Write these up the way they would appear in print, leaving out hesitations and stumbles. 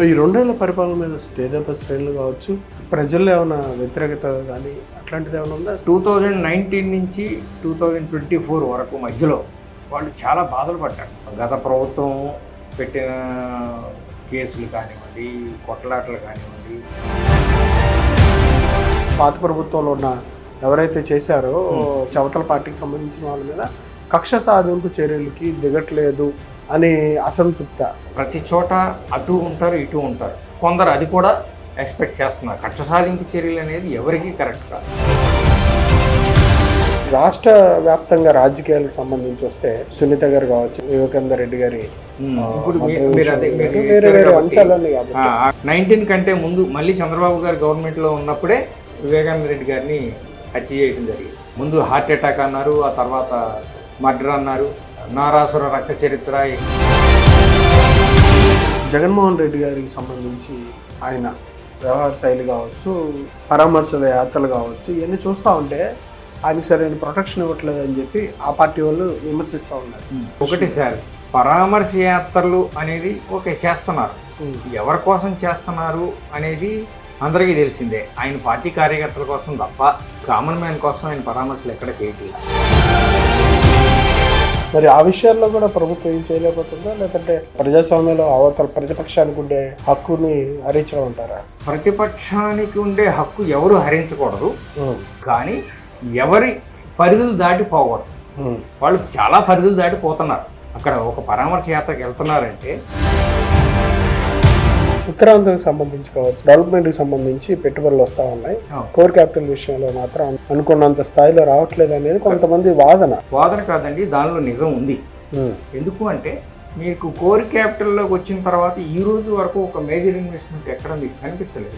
ఈ 2 ఏళ్ల పరిపాలన మీద తెదేపా శ్రేణులు కావచ్చు, ప్రజల్లో ఏమైనా వ్యతిరేకత కానీ అట్లాంటిది ఏమైనా ఉందా? 2019 నుంచి 2024 వరకు మధ్యలో వాళ్ళు చాలా బాధలు పడ్డారు. గత ప్రభుత్వం పెట్టిన కేసులు కానివ్వండి, కొట్లాటలు కానివ్వండి. పాత ప్రభుత్వంలో ఉన్న ఎవరైతే చేశారో చవతల పార్టీకి సంబంధించిన వాళ్ళ మీద కక్ష సాధింపు చర్యలకి దిగట్లేదు అని అసంతృప్త. ప్రతి చోట అటు ఉంటారు, ఇటు ఉంటారు. కొందరు అది కూడా ఎక్స్పెక్ట్ చేస్తున్నారు. కక్ష సాధింపు చర్యలు అనేది ఎవరికీ కరెక్ట్ కాదు. రాష్ట్ర వ్యాప్తంగా రాజకీయాలకు సంబంధించి వస్తే సునీత గారు కావచ్చు, వివేకానంద రెడ్డి గారి ఇప్పుడు వేరే వేరే అంశాలన్నీ కాబట్టి 19 కంటే ముందు మళ్ళీ చంద్రబాబు గారు గవర్నమెంట్లో ఉన్నప్పుడే వివేకానంద రెడ్డి గారిని హత్య చేయడం జరిగింది. ముందు హార్ట్ అటాక్ అన్నారు, ఆ తర్వాత మర్డర్ అన్నారు, నారాసుర రక్త చరిత్ర. జగన్మోహన్ రెడ్డి గారికి సంబంధించి ఆయన వ్యవహార శైలి కావచ్చు, పరామర్శల యాత్రలు కావచ్చు, ఇవన్నీ చూస్తూ ఉంటే ఆయనకి సరైన ప్రొటెక్షన్ ఇవ్వట్లేదు అని చెప్పి ఆ పార్టీ వాళ్ళు విమర్శిస్తూ ఉన్నారు. ఒకటి సార్, పరామర్శ యాత్రలు అనేది ఓకే చేస్తున్నారు. ఎవరి కోసం చేస్తున్నారు అనేది అందరికీ తెలిసిందే. ఆయన పార్టీ కార్యకర్తల కోసం తప్ప కామన్ మ్యాన్ కోసం ఆయన పరామర్శలు ఎక్కడ చేయట్లేదు. మరి ఆ విషయాల్లో కూడా ప్రభుత్వం ఏం చేయలేకపోతుందా, లేదంటే ప్రజాస్వామ్యంలో అవతల ప్రతిపక్షానికి ఉండే హక్కుని హరించడం అంటారా? ప్రతిపక్షానికి ఉండే హక్కు ఎవరు హరించకూడదు, కానీ ఎవరి పరిధులు దాటిపోకూడదు. వాళ్ళు చాలా పరిధులు దాటిపోతున్నారు. అక్కడ ఒక పరామర్శ యాత్రకు వెళ్తున్నారంటే ఉత్తరాంధ్రకు సంబంధించి కావచ్చు, డెవలప్మెంట్కి సంబంధించి పెట్టుబడులు వస్తూ ఉన్నాయి. కోర్ క్యాపిటల్ విషయంలో మాత్రం అనుకున్నంత స్థాయిలో రావట్లేదు అనేది కొంతమంది వాదన కాదండి, దానిలో నిజం ఉంది. ఎందుకు అంటే మీకు కోర్ క్యాపిటల్లోకి వచ్చిన తర్వాత ఈ రోజు వరకు ఒక మేజర్ ఇన్వెస్ట్మెంట్ ఎక్కడ మీకు కనిపించలేదు.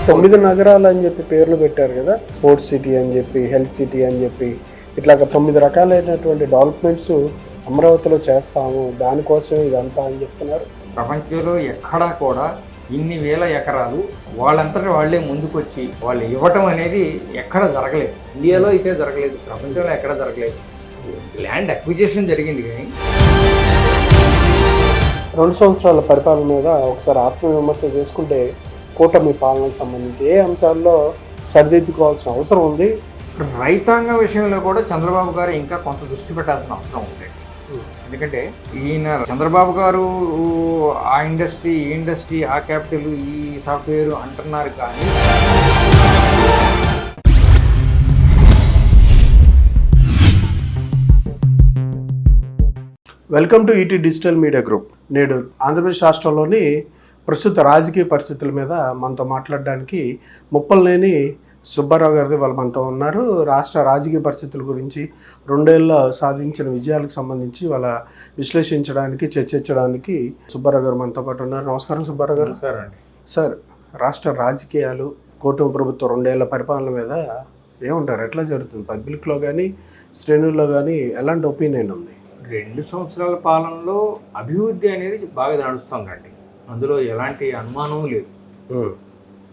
9 నగరాలు అని చెప్పి పేర్లు పెట్టారు కదా, స్పోర్ట్స్ సిటీ అని చెప్పి, హెల్త్ సిటీ అని చెప్పి, ఇట్లాగ 9 రకాలైనటువంటి డెవలప్మెంట్స్ అమరావతిలో చేస్తాము, దానికోసం ఇదంతా అని చెప్తున్నారు. ప్రపంచంలో ఎక్కడా కూడా ఇన్ని వేల ఎకరాలు వాళ్ళంతటా వాళ్ళే ముందుకొచ్చి వాళ్ళు ఇవ్వటం అనేది ఎక్కడ జరగలేదు. ఇండియాలో అయితే జరగలేదు, ప్రపంచంలో ఎక్కడ జరగలేదు. ల్యాండ్ అక్విజిషన్ జరిగింది. కానీ 2 సంవత్సరాల పరిపాలన మీద ఒకసారి ఆత్మవిమర్శ చేసుకుంటే కూటమి పాలనకు సంబంధించి ఏ అంశాల్లో సరిదిద్దుకోవాల్సిన అవసరం ఉంది? రైతాంగ విషయంలో కూడా చంద్రబాబు గారు ఇంకా కొంత దృష్టి పెట్టాల్సిన అవసరం ఉంది. ఎందుకంటే ఈయన చంద్రబాబు గారు ఆ ఇండస్ట్రీ, ఈ ఇండస్ట్రీ, ఆ క్యాపిటల్, ఈ సాఫ్ట్వేర్ అంటున్నారు. కానీ welcome to ET digital media group. నేడు ఆంధ్రప్రదేశ్ రాష్ట్రంలోని ప్రస్తుత రాజకీయ పరిస్థితుల మీద మనతో మాట్లాడడానికి ముప్పలనేని సుబ్బారావు గారిది వాళ్ళు మనతో ఉన్నారు. రాష్ట్ర రాజకీయ పరిస్థితుల గురించి 2 ఏళ్ళ సాధించిన విజయాలకు సంబంధించి వాళ్ళ విశ్లేషించడానికి, చర్చించడానికి సుబ్బారావు గారు మనతో పాటు ఉన్నారు. నమస్కారం సుబ్బారావు గారు. నమస్కారం అండి. సార్, రాష్ట్ర రాజకీయాలు, కూటమి ప్రభుత్వం 2 ఏళ్ల పరిపాలన మీద ఏముంటారు? ఎట్లా జరుగుతుంది? పబ్లిక్లో కానీ శ్రేణుల్లో కానీ ఎలాంటి ఒపీనియన్ ఉంది? 2 సంవత్సరాల పాలనలో అభివృద్ధి అనేది బాగా నడుస్తుందండి. అందులో ఎలాంటి అనుమానం లేదు.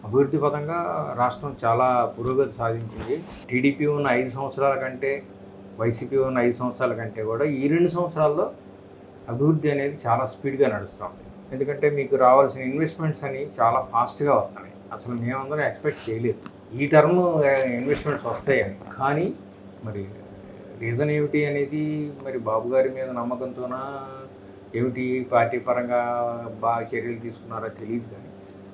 అభివృద్ధి పరంగా రాష్ట్రం చాలా పురోగతి సాధించింది. టీడీపీ ఉన్న 5 సంవత్సరాల కంటే, వైసీపీ ఉన్న 5 సంవత్సరాల కంటే కూడా ఈ 2 సంవత్సరాల్లో అభివృద్ధి అనేది చాలా స్పీడ్గా నడుస్తుంది. ఎందుకంటే మీకు రావాల్సిన ఇన్వెస్ట్మెంట్స్ అని చాలా ఫాస్ట్గా వస్తున్నాయి. అసలు మేమందరం ఎక్స్పెక్ట్ చేయలేదు ఈ టర్మ్ ఇన్వెస్ట్మెంట్స్ వస్తాయని. కానీ మరి రీజన్ ఏమిటి అనేది, మరి బాబు గారి మీద నమ్మకంతోనా ఏమిటి, పార్టీ పరంగా బాగా చర్యలు తీసుకున్నారో తెలియదు. కానీ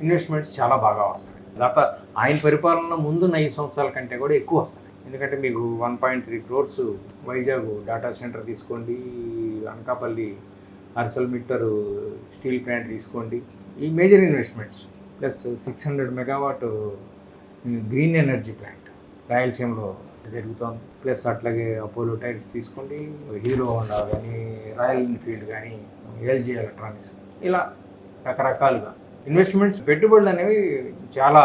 ఇన్వెస్ట్మెంట్స్ చాలా బాగా వస్తాయి. గత ఆయన పరిపాలన ముందున్న 5 సంవత్సరాల కంటే కూడా ఎక్కువ వస్తాయి. ఎందుకంటే మీకు 1.3 crores వైజాగ్ డేటా సెంటర్ తీసుకోండి, అనకాపల్లి అర్సల్మిట్టర్ స్టీల్ ప్లాంట్ తీసుకోండి, ఈ major investments plus 600 megawatt green energy plant రాయలసీమలో జరుగుతుంది. ప్లస్ అట్లాగే అపోలో టైర్స్ తీసుకోండి, హీరో హోండా కానీ, రాయల్ ఎన్ఫీల్డ్ కానీ, ఎల్జీ ఎలక్ట్రానిక్స్, ఇలా రకరకాలుగా ఇన్వెస్ట్మెంట్స్, పెట్టుబడులు అనేవి చాలా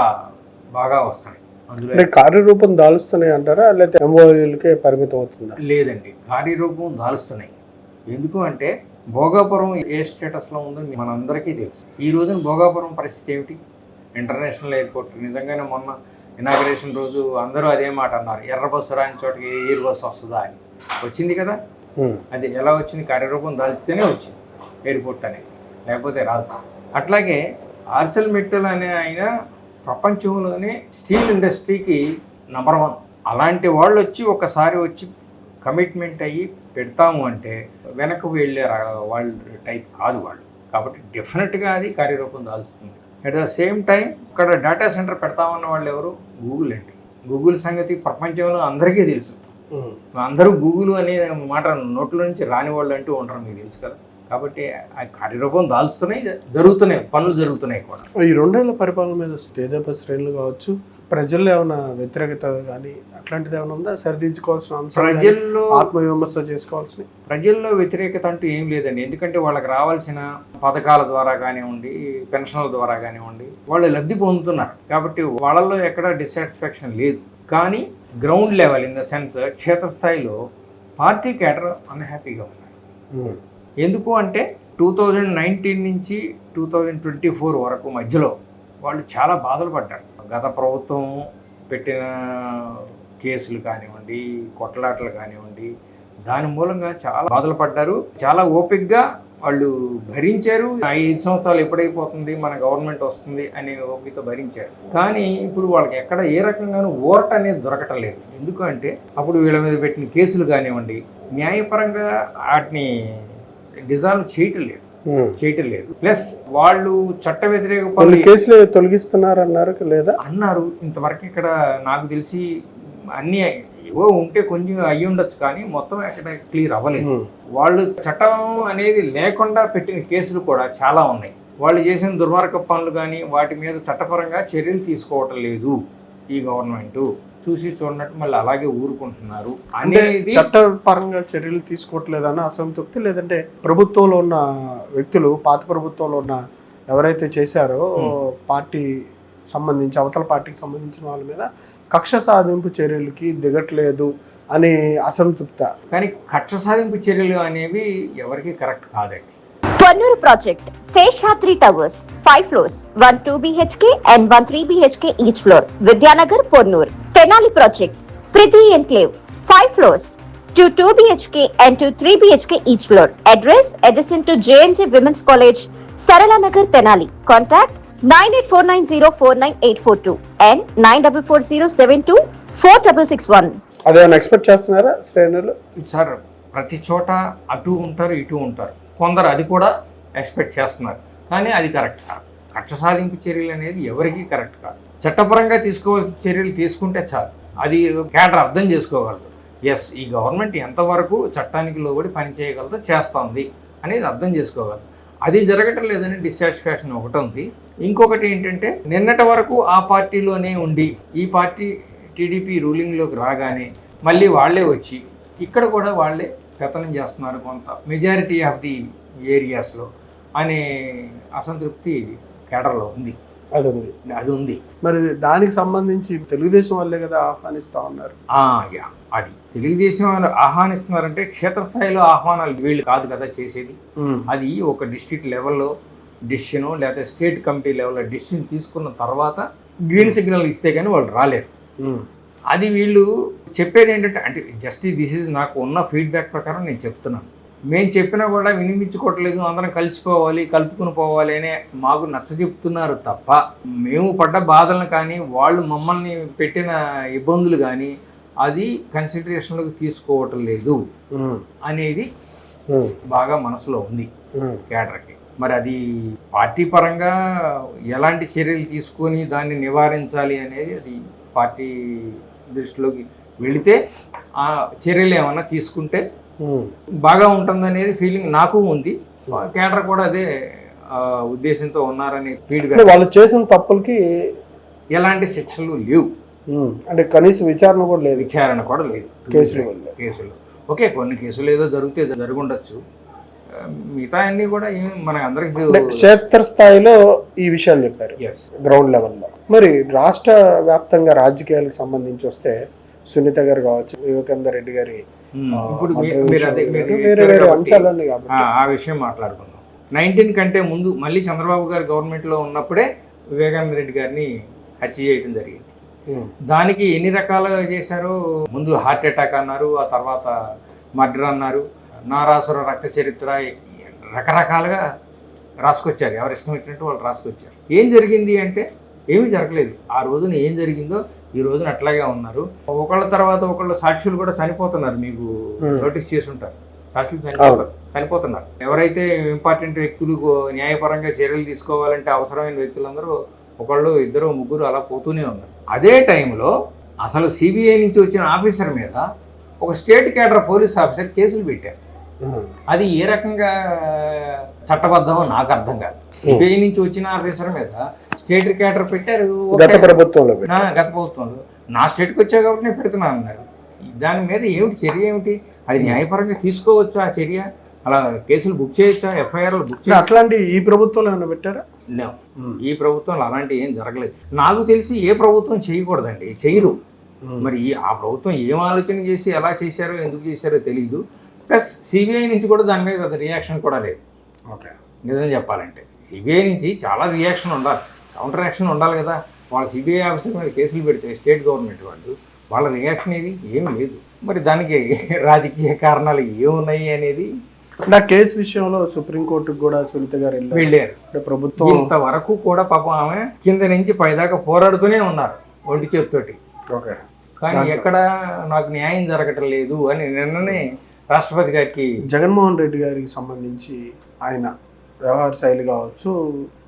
బాగా వస్తున్నాయి. అందులో కార్యరూపం దాలుస్తున్నాయి అంటారా, లేకపోతే ఎంఓయూలకే పరిమితం అవుతుందా? లేదండి, కార్యరూపం దాలుస్తున్నాయి. ఎందుకు అంటే భోగాపురం ఏ స్టేటస్లో ఉందో మనందరికీ తెలుసు. ఈ రోజున భోగాపురం పరిస్థితి ఏమిటి? International airport. నిజంగానే మొన్న ఇనాగ్రేషన్ రోజు అందరూ అదే మాట అన్నారు, ఎర్ర బస్సు రాని చోటకి ఎయిర్ బస్సు వస్తుందా అని. వచ్చింది కదా. అది ఎలా వచ్చింది? కార్యరూపం దాల్చితేనే వచ్చింది ఎయిర్పోర్ట్ అనేది. లేకపోతే రాదు. అట్లాగే ఆర్సెల్ మెట్టల్ అనే ఆయన ప్రపంచంలోనే స్టీల్ ఇండస్ట్రీకి నంబర్ 1. అలాంటి వాళ్ళు వచ్చి ఒకసారి వచ్చి కమిట్మెంట్ అయ్యి పెడతాము అంటే వెనక్కి వెళ్ళే వాళ్ళ టైప్ కాదు వాళ్ళు. కాబట్టి డెఫినెట్గా అది కార్యరూపం దాల్చుతుంది. అట్ ద సేమ్ టైం ఇక్కడ డేటా సెంటర్ పెడతామన్న వాళ్ళు ఎవరు? గూగుల్ అండి. గూగుల్ సంగతి ప్రపంచంలో అందరికీ తెలుసు. అందరూ గూగుల్ అనే మాట నోట్ల నుంచి రాని వాళ్ళు అంటూ ఉంటారు, మీకు తెలుసు కదా. కాబట్టి ఆ కార్యరూపం దాల్చుతున్నాయి, జరుగుతున్నాయి, పనులు జరుగుతున్నాయి కూడా. ఈ 2 ఏళ్ల పరిపాలన మీద తేజప శ్రేణులు కావచ్చు, ప్రజల్లో ఏమైనా వ్యతిరేకత కానీ అట్లాంటిది ఏమైనా ఉందా? సరిదిద్దుకోవాల్సిన అంశం, ప్రజల్లో ఆత్మవిమర్శ చేసుకోవాల్సిన? ప్రజల్లో వ్యతిరేకత అంటూ ఏం లేదండి. ఎందుకంటే వాళ్ళకి రావాల్సిన పథకాల ద్వారా కానివ్వండి, పెన్షన్ల ద్వారా కానివ్వండి, వాళ్ళు లబ్ధి పొందుతున్నారు. కాబట్టి వాళ్ళల్లో ఎక్కడ డిస్సాటిస్ఫాక్షన్ లేదు. కానీ ground level, in the sense క్షేత్రస్థాయిలో పార్టీ క్యాడర్ అన్హ్యాపీగా ఉన్నారు. ఎందుకు అంటే 2019 నుంచి 2024 వరకు మధ్యలో వాళ్ళు చాలా బాధలు పడ్డారు. గత ప్రభుత్వం పెట్టిన కేసులు కానివ్వండి, కొట్లాటలు కానివ్వండి, దాని మూలంగా చాలా బాధలు పడ్డారు. చాలా ఓపికగా వాళ్ళు భరించారు. 5 సంవత్సరాలు ఎప్పుడైపోతుంది, మన గవర్నమెంట్ వస్తుంది అనే ఓపికతో భరించారు. కానీ ఇప్పుడు వాళ్ళకి ఎక్కడ ఏ రకంగానూ ఓరట అనేది దొరకటం లేదు. ఎందుకంటే అప్పుడు వీళ్ళ మీద పెట్టిన కేసులు కానివ్వండి, న్యాయపరంగా వాటిని డిజాల్వ్ చేయటం లేదు. ప్లస్ వాళ్ళు చట్ట వ్యతిరేక కేసులు తొలగిస్తున్నారన్నారు లేదా అన్నారు. ఇంతవరకు ఇక్కడ నాకు తెలిసి అన్ని ఏవో ఉంటే కొంచెం అయ్యి ఉండొచ్చు, కానీ మొత్తం ఎక్కడ క్లియర్ అవ్వలేదు. వాళ్ళు చట్టం అనేది లేకుండా పెట్టిన కేసులు కూడా చాలా ఉన్నాయి. వాళ్ళు చేసిన దుర్మార్గ పనులు కానీ వాటి మీద చట్టపరంగా చర్యలు తీసుకోవటం లేదు ఈ గవర్నమెంట్. చూసి చూడనట్టు మళ్ళీ అలాగే ఊరుకుంటున్నారు అనేది. చట్టపరంగా చర్యలు తీసుకోవట్లేదన్న అసంతృప్తి, లేదంటే ప్రభుత్వంలో ఉన్న వ్యక్తులు, పాత ప్రభుత్వంలో ఉన్న ఎవరైతే చేశారో పార్టీ సంబంధించి, అవతల పార్టీకి సంబంధించిన వాళ్ళ మీద కక్ష సాధింపు చర్యలకి దిగట్లేదు అనే అసంతృప్త. కానీ కక్ష సాధింపు చర్యలు అనేవి ఎవరికి కరెక్ట్ కాదండి. Ponnur project Seshadri towers 5 floors, 1 2 BHK and 1 3 BHK each floor, Vidyanagar Ponnur. Tenali project Preethi enclave 5 floors, 2 2 BHK and 2 3 BHK each floor. Address adjacent to JMJ Women's College, Saralanagar, Tenali. Contact 9849049842 and 9440724661. అదేమైనా ఎక్స్పెక్ట్ చేస్తున్నారా శ్రేణులు? సార్, ప్రతి చోట అటు ఉంటారు, ఇటు ఉంటారు. కొందరు అది కూడా ఎక్స్పెక్ట్ చేస్తున్నారు, కానీ అది కరెక్ట్ కాదు. కక్ష సాధింపు చర్యలు అనేది ఎవరికీ కరెక్ట్ కాదు. చట్టపరంగా తీసుకోవాల్సిన చర్యలు తీసుకుంటే చాలు. అది క్యాడర్ అర్థం చేసుకోగలదు. ఎస్, ఈ గవర్నమెంట్ ఎంతవరకు చట్టానికి లోబడి పనిచేయగలదో చేస్తుంది అనేది అర్థం చేసుకోగలదు. అది జరగటం లేదని డిస్సాటిస్ఫాక్షన్ ఒకటి ఉంది. ఇంకొకటి ఏంటంటే, నిన్నటి వరకు ఆ పార్టీలోనే ఉండి ఈ పార్టీ టీడీపీ రూలింగ్లోకి రాగానే మళ్ళీ వాళ్ళే వచ్చి ఇక్కడ కూడా వాళ్ళే పెత్తనం చేస్తున్నారు కొంత మెజారిటీ ఆఫ్ ది ఏరియాస్లో అనే అసంతృప్తి కేడర్లో ఉంది. అది ఉంది. మరి దానికి సంబంధించి తెలుగుదేశం వాళ్ళే కదా ఆహ్వానిస్తా ఉన్నారు. అది తెలుగుదేశం వాళ్ళు ఆహ్వానిస్తున్నారంటే క్షేత్రస్థాయిలో ఆహ్వానాలు వీళ్ళు కాదు కదా చేసేది. అది ఒక డిస్ట్రిక్ట్ లెవెల్లో డిసిషను, లేకపోతే స్టేట్ కమిటీ లెవెల్లో డిసిషన్ తీసుకున్న తర్వాత గ్రీన్ సిగ్నల్ ఇస్తే కానీ వాళ్ళు రాలేరు. అది వీళ్ళు చెప్పేది ఏంటంటే, అంటే జస్ట్ దిస్ ఈజ్ నాకు ఉన్న ఫీడ్బ్యాక్ ప్రకారం నేను చెప్తున్నాను. మేము చెప్పినా కూడా వినిపించుకోవట్లేదు, అందరం కలిసిపోవాలి, కలుపుకుని పోవాలి అనే మాకు నచ్చజెప్తున్నారు తప్ప మేము పడ్డ బాధలను కానీ వాళ్ళు మమ్మల్ని పెట్టిన ఇబ్బందులు కానీ అది కన్సిడరేషన్లోకి తీసుకోవటం లేదు అనేది బాగా మనసులో ఉంది కేడర్కి. మరి అది పార్టీ పరంగా ఎలాంటి చర్యలు తీసుకొని దాన్ని నివారించాలి అనేది అది పార్టీ దృష్టిలోకి వెళితే ఆ చర్యలు ఏమన్నా తీసుకుంటే బాగా ఉంటుందనేది ఫీలింగ్ నాకు ఉంది. కేడర్ కూడా అదే ఉద్దేశంతో ఉన్నారని ఫీడ్బ్యాక్. వాళ్ళు చేసిన తప్పులకి ఎలాంటి శిక్షలు లేవు, అంటే కనీసం విచారణ కూడా లేదు. కేసులు ఓకే, కొన్ని కేసులు ఏదో జరుగుండొచ్చు, మిగతా అన్ని కూడా మనకు అందరికి క్షేత్ర స్థాయిలో ఈ విషయాలు చెప్పారు. గ్రౌండ్ లెవెల్లో మరి రాష్ట్ర వ్యాప్తంగా రాజకీయాలకు సంబంధించి వస్తే సునీత గారు కావచ్చు, వివేకానంద రెడ్డి గారి ఇప్పుడు అంశాలన్నీ ఆ విషయం మాట్లాడుకుందాం. 19 కంటే ముందు మళ్ళీ చంద్రబాబు గారు గవర్నమెంట్లో ఉన్నప్పుడే వివేకానంద రెడ్డి గారిని హత్య చేయడం జరిగింది. దానికి ఎన్ని రకాలుగా చేశారో, ముందు హార్ట్ అటాక్ అన్నారు, ఆ తర్వాత మర్డర్ అన్నారు, నారాసుర రక్త చరిత్ర, రకరకాలుగా రాసుకొచ్చారు, ఎవరు ఇష్టం వచ్చినట్టు వాళ్ళు రాసుకొచ్చారు. ఏం జరిగింది అంటే ఏమీ జరగలేదు. ఆ రోజున ఏం జరిగిందో ఈ రోజున అట్లాగే ఉన్నారు. ఒకళ్ళ తర్వాత ఒకళ్ళు సాక్షులు కూడా చనిపోతున్నారు, మీకు నోటీస్ చేసి ఉంటారు. సాక్షులు చనిపోతున్నారు. ఎవరైతే ఇంపార్టెంట్ వ్యక్తులు న్యాయపరంగా చర్యలు తీసుకోవాలంటే అవసరమైన వ్యక్తులందరూ ఒకళ్ళు, ఇద్దరు, ముగ్గురు అలా పోతూనే ఉన్నారు. అదే టైంలో అసలు సిబిఐ నుంచి వచ్చిన ఆఫీసర్ మీద ఒక స్టేట్ క్యాడర్ పోలీస్ ఆఫీసర్ కేసులు పెట్టారు. అది ఏ రకంగా చట్టబద్ధమో నాకు అర్థం కాదు. సిబిఐ నుంచి వచ్చిన ఆఫీసర్ మీద స్టేట్ క్యాడర్ పెట్టారు గత ప్రభుత్వంలో. నా స్టేట్కి వచ్చా కాబట్టి నేను పెడుతున్నాను అన్నారు. దాని మీద ఏమిటి చర్య, ఏమిటి అది న్యాయపరంగా తీసుకోవచ్చా ఆ చర్య? అలా కేసులు బుక్ చేయొచ్చా, ఎఫ్ఐఆర్లు బుక్ చేయొచ్చా? అట్లాంటి ఈ ప్రభుత్వంలో ఏమైనా పెట్టారా? ఈ ప్రభుత్వంలో అలాంటి ఏం జరగలేదు. నాకు తెలిసి ఏ ప్రభుత్వం చేయకూడదండి, చేయరు. మరి ఆ ప్రభుత్వం ఏం ఆలోచన చేసి ఎలా చేశారో, ఎందుకు చేశారో తెలియదు. ప్లస్ సిబిఐ నుంచి కూడా దాని మీద పెద్ద రియాక్షన్ కూడా లేదు. ఓకే, నిజం చెప్పాలంటే సిబిఐ నుంచి చాలా రియాక్షన్ ఉండాలి, కౌంటర్ యాక్షన్ ఉండాలి కదా. వాళ్ళు సిబిఐ ఆఫీసర్ మీద కేసులు పెడితే స్టేట్ గవర్నమెంట్ వాళ్ళు, వాళ్ళ రియాక్షన్ ఏది ఏమి లేదు. మరి దానికి రాజకీయ కారణాలు ఏమున్నాయి అనేది. నా కేసు విషయంలో సుప్రీంకోర్టుకు కూడా సునీత గారు వెళ్ళారు. ప్రభుత్వం ఇంతవరకు కూడా పాపం ఆమె కింద నుంచి పైదాకా పోరాడుతూనే ఉన్నారు ఒంటి చేతితోటి. ఓకే, కానీ ఎక్కడ నాకు న్యాయం జరగటం లేదు అని నిన్ననే రాష్ట్రపతి గారికి, జగన్మోహన్ రెడ్డి గారికి సంబంధించి ఆయన వ్యవహార శైలి కావచ్చు,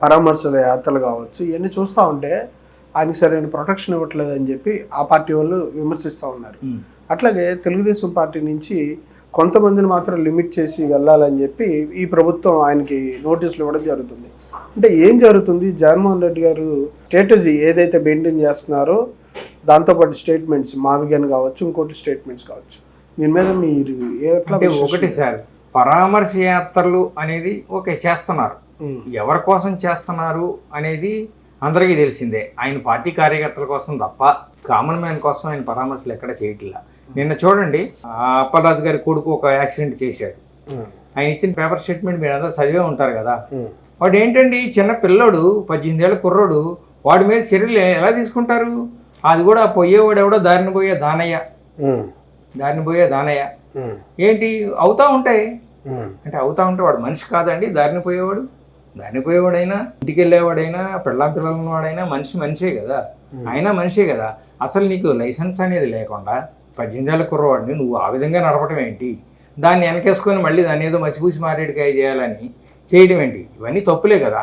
పరామర్శల యాత్రలు కావచ్చు, ఇవన్నీ చూస్తూ ఉంటే ఆయనకి సరైన ప్రొటెక్షన్ ఇవ్వట్లేదు అని చెప్పి ఆ పార్టీ వాళ్ళు విమర్శిస్తూ ఉన్నారు. అట్లాగే తెలుగుదేశం పార్టీ నుంచి కొంతమందిని మాత్రం లిమిట్ చేసి వెళ్ళాలని చెప్పి ఈ ప్రభుత్వం ఆయనకి నోటీసులు ఇవ్వడం జరుగుతుంది. అంటే ఏం జరుగుతుంది? జగన్మోహన్ రెడ్డి గారు స్ట్రాటజీ ఏదైతే మెయింటైన్ చేస్తున్నారో దాంతోపాటు స్టేట్మెంట్స్, మావిగన్ కావచ్చు, ఇంకోటి స్టేట్మెంట్స్ కావచ్చు, దీని మీద మీరు ఎట్లా? ఒకటి సార్, పరామర్శ యాత్రలు అనేది ఓకే చేస్తున్నారు, ఎవరి కోసం చేస్తున్నారు అనేది అందరికీ తెలిసిందే. ఆయన పార్టీ కార్యకర్తల కోసం తప్ప కామన్ మ్యాన్ కోసం ఆయన పరామర్శలు ఎక్కడ చేయట్లా. నిన్న చూడండి, అప్పలరాజు గారి కొడుకు ఒక యాక్సిడెంట్ చేశాడు. ఆయన ఇచ్చిన పేపర్ స్టేట్మెంట్ మీరు అందరూ చదివే ఉంటారు కదా. వాడు ఏంటండి, చిన్న పిల్లోడు, 18 ఏళ్ళ కుర్రోడు, వాడి మీద చర్యలు ఎలా తీసుకుంటారు? అది కూడా పోయేవాడు ఎవడో దారిన పోయే దానయ్య ఏంటి అవుతా ఉంటాయి అంటే, అవుతా ఉంటే వాడు మనిషి కాదండి. దారిన పోయేవాడైనా, ఇంటికి వెళ్ళేవాడైనా, పిల్లలు ఉన్నవాడైనా మనిషే కదా, ఆయన మనిషే కదా. అసలు నీకు లైసెన్స్ అనేది లేకుండా 18 ఏళ్ళ కుర్రవాడిని నువ్వు ఆ విధంగా నడపడం ఏంటి? దాన్ని వెనకేసుకొని మళ్ళీ దాన్ని ఏదో మసిపూసి మారేడుకాయ చేయాలని చేయడం ఏంటి? ఇవన్నీ తప్పులే కదా.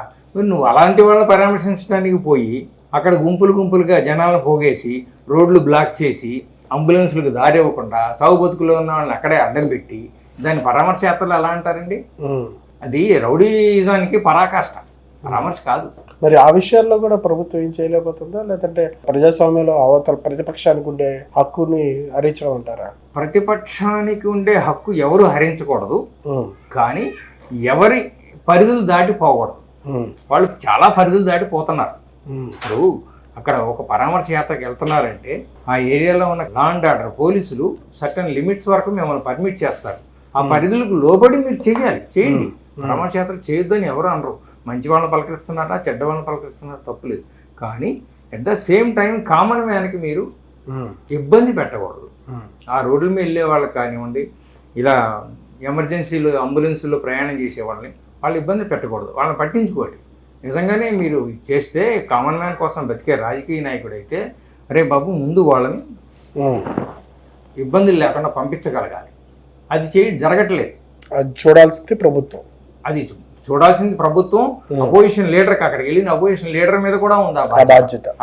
నువ్వు అలాంటి వాళ్ళని పరామర్శించడానికి పోయి అక్కడ గుంపులుగా జనాలను పోగేసి రోడ్లు బ్లాక్ చేసి అంబులెన్స్లకు దారి ఇవ్వకుండా చావు బతుకులో ఉన్న వాళ్ళని అక్కడే అడ్డం పెట్టి దాన్ని పరామర్శ యాత్రలు ఎలా అంటారండి? అది రౌడీజానికి పరాకాష్ట, పరామర్శ కాదు. మరి ఆ విషయాల్లో కూడా ప్రభుత్వం ఏం చేయలేకపోతుందా, లేదంటే ప్రజాస్వామ్యంలో అవతల ప్రతిపక్షానికి ఉండే హక్కుని హరించడం అంటారా? ప్రతిపక్షానికి ఉండే హక్కు ఎవరు హరించకూడదు, కానీ ఎవరి పరిధులు దాటిపోకూడదు. వాళ్ళు చాలా పరిధులు దాటిపోతున్నారు. ఇప్పుడు అక్కడ ఒక పరామర్శ యాత్రకు వెళ్తున్నారంటే ఆ ఏరియాలో ఉన్న లా అండ్ ఆర్డర్ పోలీసులు సర్టన్ లిమిట్స్ వరకు మిమ్మల్ని పర్మిట్ చేస్తారు. ఆ పరిధులకు లోబడి మీరు చేయండి. పరామర్శ యాత్ర చేయొద్దని ఎవరు అనరు. మంచి వాళ్ళని పలకరిస్తున్నారా, చెడ్డ వాళ్ళని పలకరిస్తున్నారా, తప్పులేదు. కానీ at the same time common మ్యాన్కి మీరు ఇబ్బంది పెట్టకూడదు. ఆ రోడ్ల మీద వెళ్ళే వాళ్ళకి కానివ్వండి, ఇలా ఎమర్జెన్సీలు అంబులెన్స్లో ప్రయాణం చేసే వాళ్ళని వాళ్ళు ఇబ్బంది పెట్టకూడదు, వాళ్ళని పట్టించుకోండి. నిజంగానే మీరు చేస్తే కామన్ మ్యాన్ కోసం బతికే రాజకీయ నాయకుడు అయితే అరే బాబు ముందు వాళ్ళని ఇబ్బందులు లేకుండా పంపించగలగాలి. అది జరగట్లేదు. అది చూడాల్సింది ప్రభుత్వం. అపోజిషన్ లీడర్కి అక్కడికి వెళ్ళిన అపోజిషన్ లీడర్ మీద కూడా ఉంది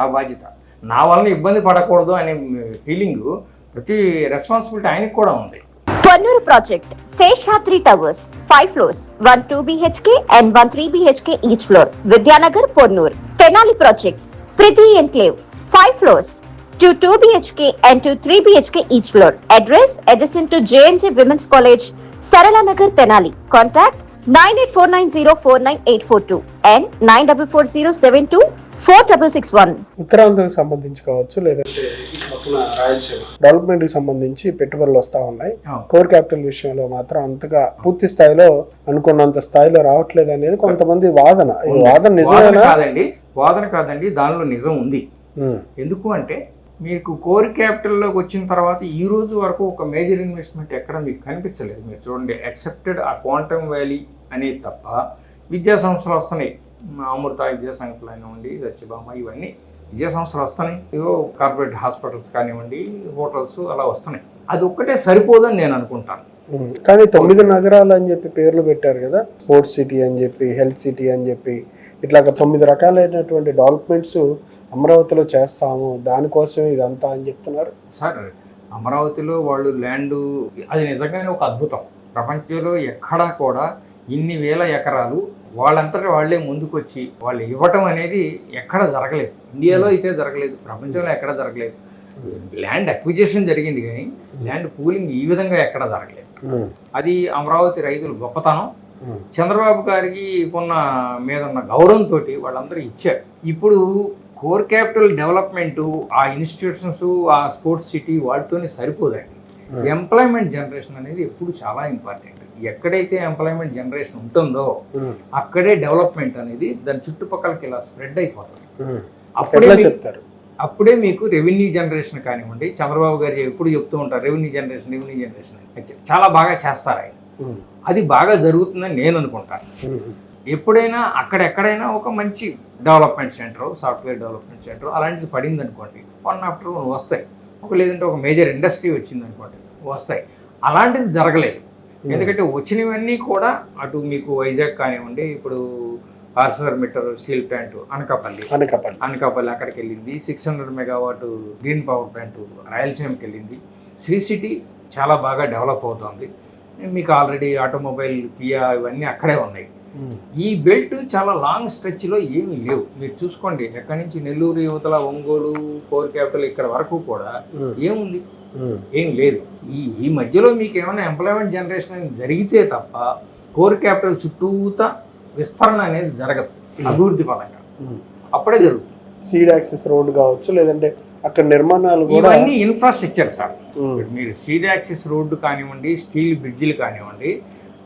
ఆ బాధ్యత. నా వలన ఇబ్బంది పడకూడదు అనే ఫీలింగ్, ప్రతి రెస్పాన్సిబిలిటీ ఆయనకు కూడా ఉంది. Ponnur project Seshadri towers 5 floors 1 2 BHK and 1 3 BHK each floor, Vidyanagar, Ponnur. Tenali project Preethi enclave 5 floors 2 2 BHK and 2 3 BHK each floor. Address adjacent to JMJ Women's College, Sarala Nagar, Tenali. Contact 9849049842 and 9440724661. ఉత్తరాంధ్రకు సంబంధించి కావచ్చు, లేదంటే రాయలసీమ డెవలప్మెంట్కి సంబంధించి పెట్టుబడులు వస్తూ ఉన్నాయి. కోర్ క్యాపిటల్ విషయంలో మాత్రం అంతగా పూర్తి స్థాయిలో అనుకున్నంత స్థాయిలో రావట్లేదు అనేది కొంతమంది వాదన. వాదన కాదండి, దానిలో నిజం ఉంది. ఎందుకు అంటే మీకు కోర్ క్యాపిటల్లోకి వచ్చిన తర్వాత ఈ రోజు వరకు ఒక మేజర్ ఇన్వెస్ట్మెంట్ ఎక్కడ మీకు కనిపించలేదు. మీరు చూడండి, ఎక్సెప్టెడ్ ఆ క్వాంటమ్ వ్యాలీ అనేది తప్ప విద్యా సంస్థలు వస్తున్నాయి, అమృత విద్యా సంస్థలు కానివ్వండి, సత్యభామ, ఇవన్నీ విద్యా సంస్థలు వస్తున్నాయి. ఏవో కార్పొరేట్ హాస్పిటల్స్ కానివ్వండి, హోటల్స్ అలా వస్తున్నాయి. అది ఒక్కటే సరిపోదని నేను అనుకుంటాను. కానీ 9 నగరాలు అని చెప్పి పేర్లు పెట్టారు కదా, స్పోర్ట్స్ సిటీ అని చెప్పి, హెల్త్ సిటీ అని చెప్పి, ఇట్లాగ 9 రకాలైనటువంటి డెవలప్మెంట్స్ అమరావతిలో చేస్తాము, దానికోసం ఇదంతా అని చెప్తున్నారు సార్. అమరావతిలో వాళ్ళు ల్యాండ్, అది నిజంగానే ఒక అద్భుతం. ప్రపంచంలో ఎక్కడా కూడా ఇన్ని వేల ఎకరాలు వాళ్ళంతటా వాళ్ళే ముందుకొచ్చి వాళ్ళు ఇవ్వటం అనేది ఎక్కడ జరగలేదు. ఇండియాలో అయితే జరగలేదు, ప్రపంచంలో ఎక్కడ జరగలేదు. ల్యాండ్ అక్విజిషన్ జరిగింది కానీ ల్యాండ్ పూలింగ్ ఈ విధంగా ఎక్కడ జరగలేదు. అది అమరావతి రైతుల గొప్పతనం. చంద్రబాబు గారికి మీద ఉన్న గౌరవంతో వాళ్ళందరూ ఇచ్చారు. ఇప్పుడు కోర్ క్యాపిటల్ డెవలప్మెంట్, ఆ ఇన్స్టిట్యూషన్స్, ఆ స్పోర్ట్స్ సిటీ వాటితోనే సరిపోదండి. ఎంప్లాయ్మెంట్ జనరేషన్ అనేది ఎప్పుడు చాలా ఇంపార్టెంట్. ఎక్కడైతే ఎంప్లాయ్మెంట్ జనరేషన్ ఉంటుందో అక్కడే డెవలప్మెంట్ అనేది దాని చుట్టుపక్కలకి ఇలా స్ప్రెడ్ అయిపోతుంది. అప్పుడే మీకు రెవెన్యూ జనరేషన్ కానివ్వండి, చంద్రబాబు గారు ఎప్పుడు చెప్తూ ఉంటారు రెవెన్యూ జనరేషన్ చాలా బాగా చేస్తారు ఆయన. అది బాగా జరుగుతుందని నేను అనుకుంటాను. ఎప్పుడైనా అక్కడెక్కడైనా ఒక మంచి development centre, software development centre అలాంటిది పడింది అనుకోండి, 1 after 1 వస్తాయి. లేదంటే ఒక మేజర్ ఇండస్ట్రీ వచ్చింది అనుకోండి, వస్తాయి. అలాంటిది జరగలేదు. ఎందుకంటే వచ్చినవన్నీ కూడా అటు మీకు వైజాగ్ కానివ్వండి, ఇప్పుడు ఆర్సిలర్మిట్టర్ స్టీల్ ప్లాంట్ అనకాపల్లి అక్కడికి వెళ్ళింది. 600 మెగావాట్ గ్రీన్ పవర్ ప్లాంట్ రాయలసీమకి వెళ్ళింది. శ్రీ సిటీ చాలా బాగా డెవలప్ అవుతుంది. మీకు ఆల్రెడీ ఆటోమొబైల్, కియా ఇవన్నీ అక్కడే ఉన్నాయి. ఈ బెల్ట్ చాలా లాంగ్ స్ట్రెచ్లో ఏమీ లేవు. మీరు చూసుకోండి, ఎక్కడి నుంచి నెల్లూరు యువతల, ఒంగోలు, కోర్ క్యాపిటల్ ఇక్కడ వరకు కూడా ఏముంది, ఏం లేదు. ఈ మధ్యలో మీకు ఏమైనా ఎంప్లాయ్మెంట్ జనరేషన్ జరిగితే తప్ప కోర్ క్యాపిటల్ చుట్టూతా విస్తరణ అనేది జరగదు అభివృద్ధి పరంగా. అప్పుడే జరుగుతుంది. సీడ్ యాక్సెస్ రోడ్ కావచ్చు, లేదంటే అక్కడ నిర్మాణాలు కూడా ఇవన్నీ ఇన్ఫ్రాస్ట్రక్చర్ సార్. మీరు సీడ్ యాక్సెస్ రోడ్డు కానివ్వండి, స్టీల్ బ్రిడ్జిలు కానివ్వండి,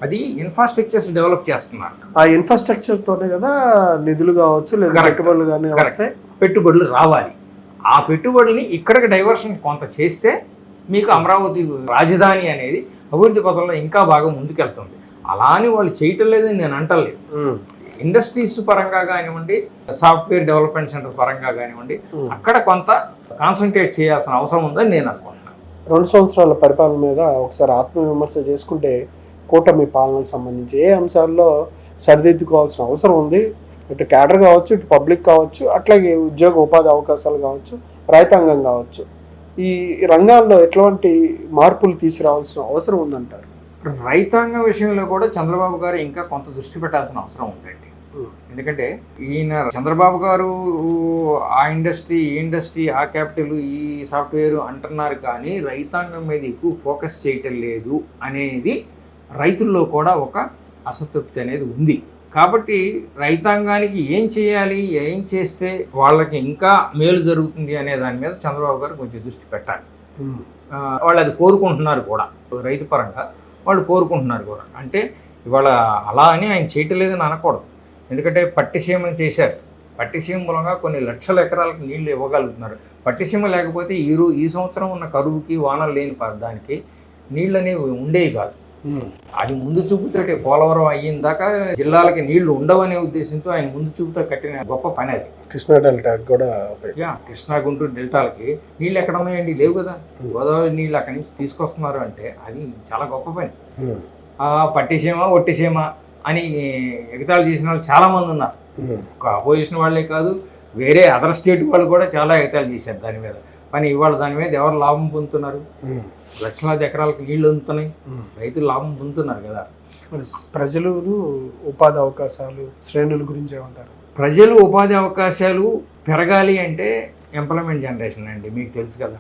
అది ఇన్ఫ్రాస్ట్రక్చర్స్ డెవలప్ చేస్తున్నారు. ఆ ఇన్ఫ్రాస్ట్రక్చర్ తోనే కదా నిధులు కావచ్చు, లేదా పెట్టుబడులు కానీ వస్తాయి. పెట్టుబడులు రావాలి. ఆ పెట్టుబడుల్ని ఇక్కడికి డైవర్షన్ కొంత చేస్తే మీకు అమరావతి రాజధాని అనేది అభివృద్ధి పథంలో ఇంకా బాగా ముందుకెళ్తుంది. అలా అని వాళ్ళు చేయటం లేదని నేను అంటలేదు. ఇండస్ట్రీస్ పరంగా కానివ్వండి, సాఫ్ట్వేర్ డెవలప్మెంట్ సెంటర్ పరంగా కానివ్వండి, అక్కడ కొంత కాన్సన్ట్రేట్ చేయాల్సిన అవసరం ఉందని నేను అనుకుంటున్నాను. 2 సంవత్సరాల పరిపాలన మీద ఒకసారి ఆత్మవిమర్శ చేసుకుంటే కూటమి పాలనకు సంబంధించి ఏ అంశాల్లో సరిదిద్దుకోవాల్సిన అవసరం ఉంది? ఇటు క్యాడర్ కావచ్చు, ఇటు పబ్లిక్ కావచ్చు, అట్లాగే ఉద్యోగ ఉపాధి అవకాశాలు కావచ్చు, రైతాంగం కావచ్చు, ఈ రంగాల్లో ఎట్లాంటి మార్పులు తీసుకురావాల్సిన అవసరం ఉందంటారు? రైతాంగం విషయంలో కూడా చంద్రబాబు గారు ఇంకా కొంత దృష్టి పెట్టాల్సిన అవసరం ఉందండి. ఎందుకంటే ఈయన చంద్రబాబు గారు ఆ ఇండస్ట్రీ, ఈ ఇండస్ట్రీ, ఆ క్యాపిటల్, ఈ సాఫ్ట్వేర్ అంటున్నారు కానీ రైతాంగం మీద ఎక్కువ ఫోకస్ చేయటం లేదు అనేది రైతుల్లో కూడా ఒక అసంతృప్తి అనేది ఉంది. కాబట్టి రైతాంగానికి ఏం చేయాలి, ఏం చేస్తే వాళ్ళకి ఇంకా మేలు జరుగుతుంది అనే దాని మీద చంద్రబాబు గారు కొంచెం దృష్టి పెట్టాలి. వాళ్ళు అది కోరుకుంటున్నారు కూడా, రైతు పరంగా వాళ్ళు కోరుకుంటున్నారు కూడా. అంటే ఇవాళ అలా అని ఆయన చేయటం లేదని అనకూడదు. ఎందుకంటే పట్టిసీమను చేశారు. పట్టిసీమ మూలంగా కొన్ని లక్షల ఎకరాలకు నీళ్లు ఇవ్వగలుగుతున్నారు. పట్టిసీమ లేకపోతే ఈ సంవత్సరం ఉన్న కరువుకి, వానలు లేని దానికి నీళ్ళు అనేవి ఉండేవి కాదు. అది ముందు చూపుతోటి పోలవరం అయిన దాకా జిల్లాలకి నీళ్లు ఉండవనే ఉద్దేశంతో ఆయన ముందు చూపుతో కట్టిన గొప్ప పని అది. కృష్ణా డెల్టా కూడా, కృష్ణా గుంటూరు డెల్టాలకి నీళ్ళు ఎక్కడ ఉన్నాయండి? లేవు కదా. గోదావరి నీళ్ళు అక్కడి నుంచి తీసుకొస్తున్నారు అంటే అది చాలా గొప్ప పని. పట్టిసీమ, ఒట్టిసీమ అని ఎగతాళి చేసిన వాళ్ళు చాలా మంది ఉన్నారు. ఒక అపోజిషన్ వాళ్ళే కాదు, వేరే అదర్ స్టేట్ వాళ్ళు కూడా చాలా ఎగతాళి చేశారు దాని మీద. కానీ ఇవాళ దాని మీద ఎవరు లాభం పొందుతున్నారు? లక్షలాది ఎకరాలకు నీళ్లు అందుతున్నాయి, రైతులు లాభం పొందుతున్నారు కదా. ప్రజలు ఉపాధి అవకాశాలు శ్రేణుల గురించి ఏమంటారు? ప్రజలు ఉపాధి అవకాశాలు పెరగాలి అంటే ఎంప్లాయ్మెంట్ జనరేషన్ అండి. మీకు తెలుసు కదా,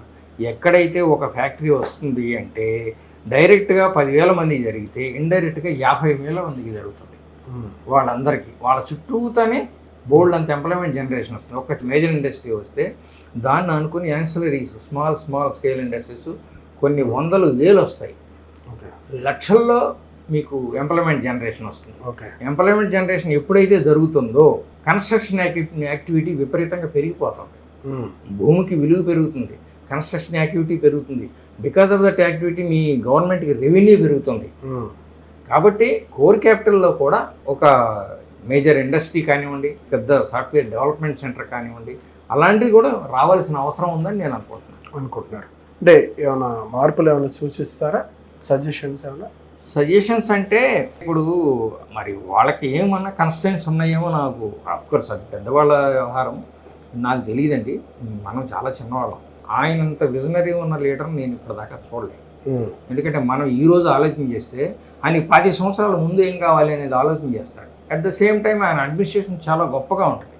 ఎక్కడైతే ఒక ఫ్యాక్టరీ వస్తుంది అంటే డైరెక్ట్గా 10,000 మందికి జరిగితే ఇండైరెక్ట్గా 50,000 మందికి జరుగుతుంది. వాళ్ళందరికీ వాళ్ళ చుట్టూతోనే బోల్డ్ అంత ఎంప్లాయ్మెంట్ జనరేషన్ వస్తుంది. ఒక మేజర్ ఇండస్ట్రీ వస్తే దాన్ని అనుకుని యాన్సిలరీస్, స్మాల్ స్కేల్ ఇండస్ట్రీస్ కొన్ని 100,000 వస్తాయి. లక్షల్లో మీకు ఎంప్లాయ్మెంట్ జనరేషన్ వస్తుంది. ఎంప్లాయ్మెంట్ జనరేషన్ ఎప్పుడైతే జరుగుతుందో కన్స్ట్రక్షన్ యాక్టివిటీ విపరీతంగా పెరిగిపోతుంది. భూమికి విలువ పెరుగుతుంది, కన్స్ట్రక్షన్ యాక్టివిటీ పెరుగుతుంది. బికాస్ ఆఫ్ దట్ యాక్టివిటీ మీ గవర్నమెంట్కి రెవెన్యూ పెరుగుతుంది. కాబట్టి కోర్ క్యాపిటల్లో కూడా ఒక మేజర్ ఇండస్ట్రీ కానివ్వండి, పెద్ద సాఫ్ట్వేర్ డెవలప్మెంట్ సెంటర్ కానివ్వండి, అలాంటిది కూడా రావాల్సిన అవసరం ఉందని నేను అనుకుంటున్నారు. అంటే ఏమైనా మార్పులు ఏమైనా సూచిస్తారా? సజెషన్స్ ఏమైనా? సజెషన్స్ అంటే ఇప్పుడు మరి వాళ్ళకి ఏమన్నా కన్స్టెంట్స్ ఉన్నాయేమో నాకు ఆఫ్కోర్స్ అది పెద్దవాళ్ళ వ్యవహారం నాకు తెలియదండి. మనం చాలా చిన్నవాళ్ళం. ఆయనంత విజనరీ ఉన్న లీడర్ నేను ఇప్పటిదాకా చూడలేదు. ఎందుకంటే మనం ఈరోజు ఆలోచన చేస్తే ఆయన 10 సంవత్సరాల ముందు ఏం కావాలి అనేది ఆలోచన చేస్తాడు. అట్ ద సేమ్ టైం ఆయన అడ్మినిస్ట్రేషన్ చాలా గొప్పగా ఉంటుంది,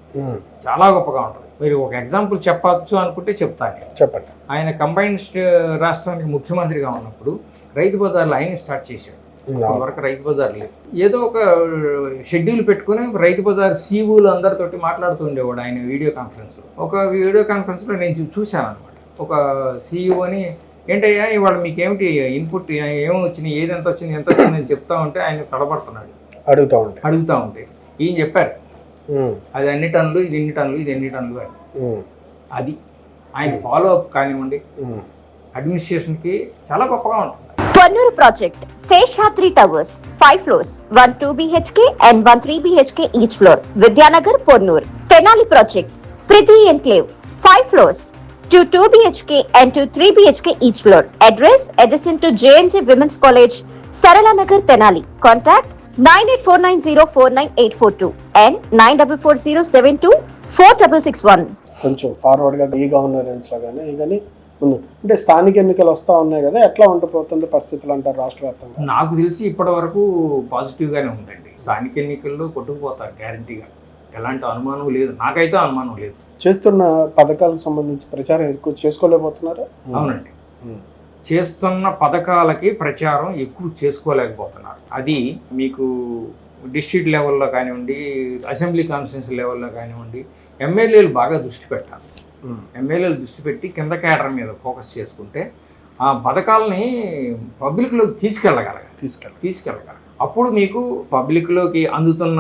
చాలా గొప్పగా ఉంటుంది. మీరు ఒక ఎగ్జాంపుల్ చెప్పచ్చు అనుకుంటే చెప్తాను. చెప్పండి. ఆయన కంబైన్డ్ రాష్ట్రానికి ముఖ్యమంత్రిగా ఉన్నప్పుడు రైతు బజార్లు ఆయన స్టార్ట్ చేశాడు. వరకు రైతు బజార్ లేదు, ఏదో ఒక షెడ్యూల్ పెట్టుకుని రైతు బజార్ సీఈఓలు అందరితోటి మాట్లాడుతూ ఉండేవాడు ఆయన వీడియో కాన్ఫరెన్స్లో. ఒక వీడియో కాన్ఫరెన్స్లో నేను చూశాను అనమాట. ఒక సీఈఓని ఏంటయ్యా ఇవాళ మీకేమిటి ఇన్పుట్ ఏమి వచ్చినాయి, ఏది ఎంత వచ్చింది ఎంత వచ్చింది అని చెప్తా ఉంటే ఆయన తడబడుతున్నాడు, అడుగుతూ ఉంటే ఈయన చెప్పారు అది అన్ని టన్నులు, ఇది ఎన్ని టన్నులు, ఇది ఎన్ని టన్నులు అని. అది ఆయన ఫాలో అప్ కానివ్వండి అడ్మినిస్ట్రేషన్కి చాలా గొప్పగా ఉంటుంది. Ponnur project Seshadri towers 5 floors 1 2 BHK and 1 3 BHK each floor Vidyanagar Ponnur. Tenali project Preethi enclave 5 floors 2 2 BHK and 2 3 BHK each floor. Address adjacent to JNJ Women's College, Sarala Nagar, Tenali. Contact 9849049842 and 9440724661. కొంచెం ఫార్వర్డ్గా ఈ గవర్నరెన్స్లో కానీ ముందు అంటే స్థానిక ఎన్నికలు వస్తూ ఉన్నాయి కదా, ఎట్లా ఉండిపోతుంది పరిస్థితులు అంటారు రాష్ట్ర వ్యాప్తంగా? నాకు తెలిసి ఇప్పటి వరకు పాజిటివ్గానే ఉందండి. స్థానిక ఎన్నికల్లో కొట్టుకుపోతారు గ్యారంటీగా, ఎలాంటి అనుమానం లేదు, నాకైతే అనుమానం లేదు. చేస్తున్న పథకాలకు సంబంధించి ప్రచారం ఎక్కువ చేసుకోలేకపోతున్నారు. అవునండి, చేస్తున్న పథకాలకి ప్రచారం ఎక్కువ చేసుకోలేకపోతున్నారు. అది మీకు డిస్ట్రిక్ట్ లెవెల్లో కానివ్వండి, అసెంబ్లీ కాన్స్టిట్యున్సీ లెవెల్లో కానివ్వండి, ఎమ్మెల్యేలు బాగా దృష్టి పెట్టాలి. ఎమ్మెల్యేలు దృష్టి పెట్టి కింద క్యాడర్ మీద ఫోకస్ చేసుకుంటే ఆ పథకాలని పబ్లిక్లోకి తీసుకెళ్ళగలగాలి. అప్పుడు మీకు పబ్లిక్లోకి అందుతున్న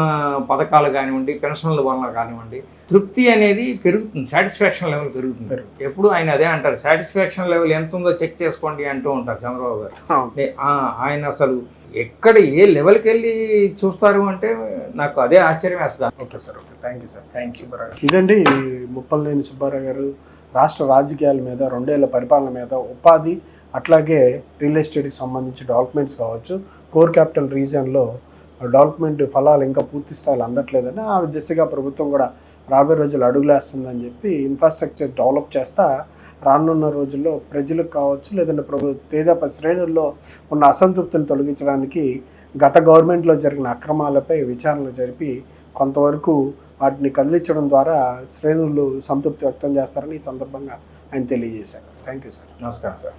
పథకాలు కానివ్వండి, పెన్షన్ల వలన కానివ్వండి, తృప్తి అనేది పెరుగుతుంది, సాటిస్ఫాక్షన్ లెవెల్ పెరుగుతుంది. ఎప్పుడు ఆయన అదే అంటారు, సాటిస్ఫాక్షన్ లెవెల్ ఎంత ఉందో చెక్ చేసుకోండి అంటూ ఉంటారు చంద్రబాబు గారు. ఆయన అసలు ఎక్కడ ఏ లెవెల్కి వెళ్ళి చూస్తారు అంటే నాకు అదే ఆశ్చర్యం వేస్తుంది. Okay sir, okay, thank you sir. Thank you. ఇదండి ముప్పలనేని సుబ్బారావు గారు రాష్ట్ర రాజకీయాల మీద, 2 ఏళ్ల పరిపాలన మీద, ఉపాధి అట్లాగే రియల్ ఎస్టేట్కి సంబంధించి డెవలప్మెంట్స్ కావచ్చు, కోర్ క్యాపిటల్ రీజియన్లో డెవలప్మెంట్ ఫలాలు ఇంకా పూర్తి స్థాయిలో అందట్లేదని ఆ దిశగా ప్రభుత్వం కూడా రాబోయే రోజులు అడుగులేస్తుందని చెప్పి ఇన్ఫ్రాస్ట్రక్చర్ డెవలప్ చేస్తా రానున్న రోజుల్లో ప్రజలకు కావచ్చు లేదంటే తేదప శ్రేణుల్లో ఉన్న అసంతృప్తిని తొలగించడానికి గత గవర్నమెంట్లో జరిగిన అక్రమాలపై విచారణలు జరిపి కొంతవరకు వాటిని కదిలించడం ద్వారా శ్రేణులు సంతృప్తి వ్యక్తం చేస్తారని ఈ సందర్భంగా ఆయన తెలియజేశారు. Thank you sir. నమస్కారం సార్.